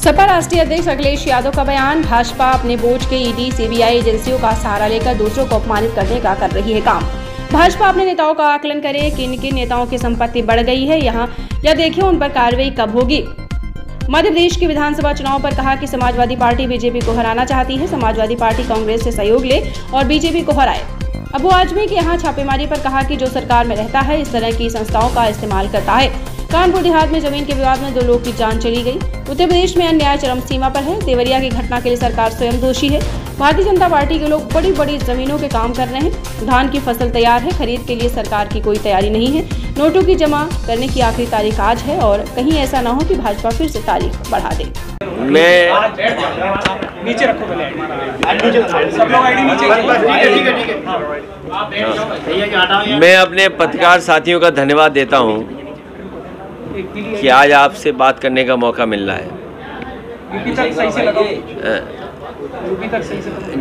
सपा राष्ट्रीय अध्यक्ष अखिलेश यादव का बयान। भाजपा अपने बोझ के ईडी सीबीआई एजेंसियों का सहारा लेकर दूसरों को अपमानित करने का कर रही है काम। भाजपा अपने नेताओं का आकलन करे, किन किन नेताओं की संपत्ति बढ़ गई है यहाँ या देखिए उन पर कार्रवाई कब होगी। मध्य प्रदेश के विधानसभा चुनाव पर कहा कि समाजवादी पार्टी बीजेपी को हराना चाहती है। समाजवादी पार्टी कांग्रेस से सहयोग ले और बीजेपी को हराए। अबू आजमी के यहाँ छापेमारी पर कहा कि जो सरकार में रहता है इस तरह की संस्थाओं का इस्तेमाल करता है। कानपुर देहात में जमीन के विवाद में 2 लोग की जान चली गई। उत्तर प्रदेश में अन्याय चरम सीमा पर है। देवरिया की घटना के लिए सरकार स्वयं दोषी है। भारतीय जनता पार्टी के लोग बड़ी बड़ी जमीनों के काम कर रहे हैं। धान की फसल तैयार है, खरीद के लिए सरकार की कोई तैयारी नहीं है। नोटों की जमा करने की आखिरी तारीख आज है और कहीं ऐसा न हो कि भाजपा फिर से तारीख बढ़ा दे। नीचे रखो सब लोग आईडी नीचे। मैं अपने पत्रकार साथियों का धन्यवाद देता हूं कि आज आपसे बात करने का मौका मिल रहा है।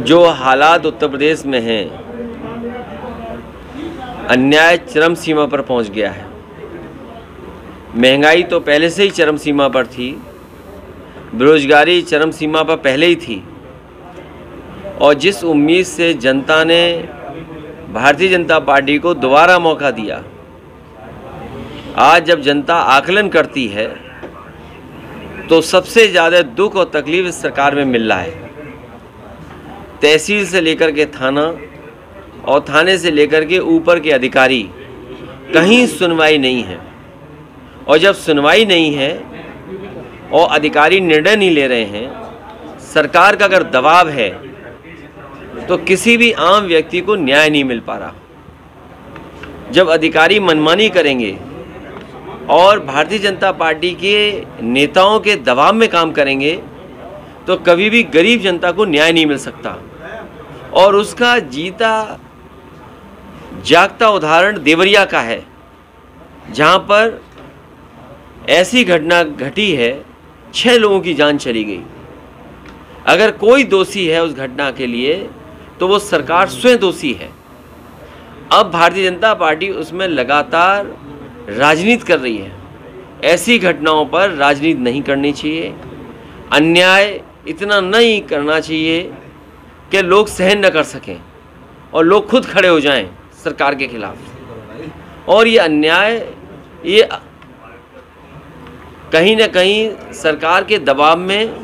जो हालात उत्तर प्रदेश में हैं, अन्याय चरम सीमा पर पहुंच गया है। महंगाई तो पहले से ही चरम सीमा पर थी, बेरोजगारी चरम सीमा पर पहले ही थी और जिस उम्मीद से जनता ने भारतीय जनता पार्टी को दोबारा मौका दिया, आज जब जनता आकलन करती है तो सबसे ज़्यादा दुख और तकलीफ इस सरकार में मिल रहा है। तहसील से लेकर के थाना और थाने से लेकर के ऊपर के अधिकारी, कहीं सुनवाई नहीं है। और जब सुनवाई नहीं है और अधिकारी निर्णय नहीं ले रहे हैं, सरकार का अगर दबाव है तो किसी भी आम व्यक्ति को न्याय नहीं मिल पा रहा। जब अधिकारी मनमानी करेंगे और भारतीय जनता पार्टी के नेताओं के दबाव में काम करेंगे तो कभी भी गरीब जनता को न्याय नहीं मिल सकता। और उसका जीता जागता उदाहरण देवरिया का है, जहां पर ऐसी घटना घटी है, 6 लोगों की जान चली गई। अगर कोई दोषी है उस घटना के लिए तो वो सरकार स्वयं दोषी है। अब भारतीय जनता पार्टी उसमें लगातार राजनीति कर रही है। ऐसी घटनाओं पर राजनीति नहीं करनी चाहिए। अन्याय इतना नहीं करना चाहिए कि लोग सहन न कर सकें और लोग खुद खड़े हो जाएं सरकार के खिलाफ। और ये अन्याय, ये कहीं न कहीं सरकार के दबाव में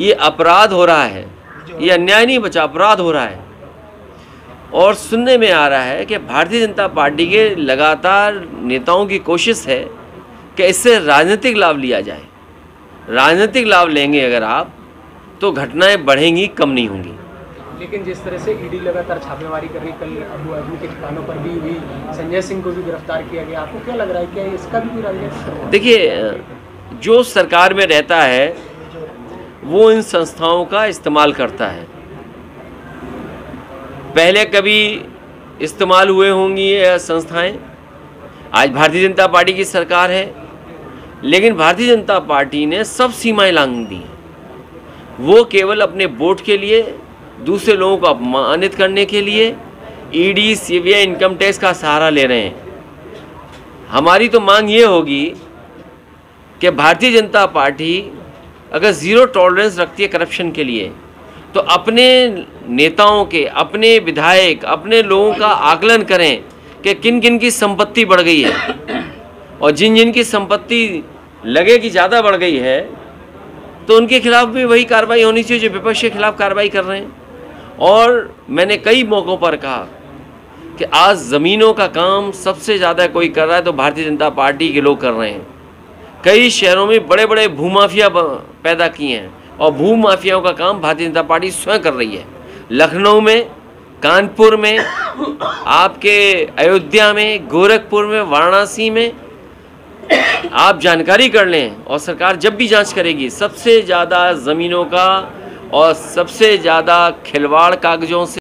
ये अपराध हो रहा है। ये अन्याय नहीं बचा, अपराध हो रहा है। और सुनने में आ रहा है कि भारतीय जनता पार्टी के लगातार नेताओं की कोशिश है कि इससे राजनीतिक लाभ लिया जाए। राजनीतिक लाभ लेंगे अगर आप तो घटनाएं बढ़ेंगी, कम नहीं होंगी। लेकिन जिस तरह से ईडी लगातार छापेमारी कर रही, कल अबू आजमी के ठिकानों पर भी हुई, संजय सिंह को भी गिरफ्तार किया गया, आपको क्या लग रहा है, क्या इसका भी कोई राजनीतिक? देखिए, जो सरकार में रहता है वो इन संस्थाओं का इस्तेमाल करता है। पहले कभी इस्तेमाल हुए होंगी ये संस्थाएं। आज भारतीय जनता पार्टी की सरकार है, लेकिन भारतीय जनता पार्टी ने सब सीमाएं लांघ दी। वो केवल अपने वोट के लिए, दूसरे लोगों को अपमानित करने के लिए ईडी सीबीआई इनकम टैक्स का सहारा ले रहे हैं। हमारी तो मांग ये होगी कि भारतीय जनता पार्टी अगर ज़ीरो टॉलरेंस रखती है करप्शन के लिए तो अपने नेताओं के, अपने विधायक, अपने लोगों का आकलन करें कि किन किन की संपत्ति बढ़ गई है। और जिन जिन की संपत्ति लगे कि ज़्यादा बढ़ गई है तो उनके खिलाफ भी वही कार्रवाई होनी चाहिए जो विपक्ष के खिलाफ कार्रवाई कर रहे हैं। और मैंने कई मौक़ों पर कहा कि आज ज़मीनों का काम सबसे ज़्यादा कोई कर रहा है तो भारतीय जनता पार्टी के लोग कर रहे हैं। कई शहरों में बड़े बड़े भूमाफिया पैदा किए हैं और भूमाफियाओं का काम भारतीय जनता पार्टी स्वयं कर रही है। लखनऊ में, कानपुर में, आपके अयोध्या में, गोरखपुर में, वाराणसी में आप जानकारी कर लें। और सरकार जब भी जांच करेगी, सबसे ज़्यादा ज़मीनों का और सबसे ज़्यादा खिलवाड़ कागज़ों से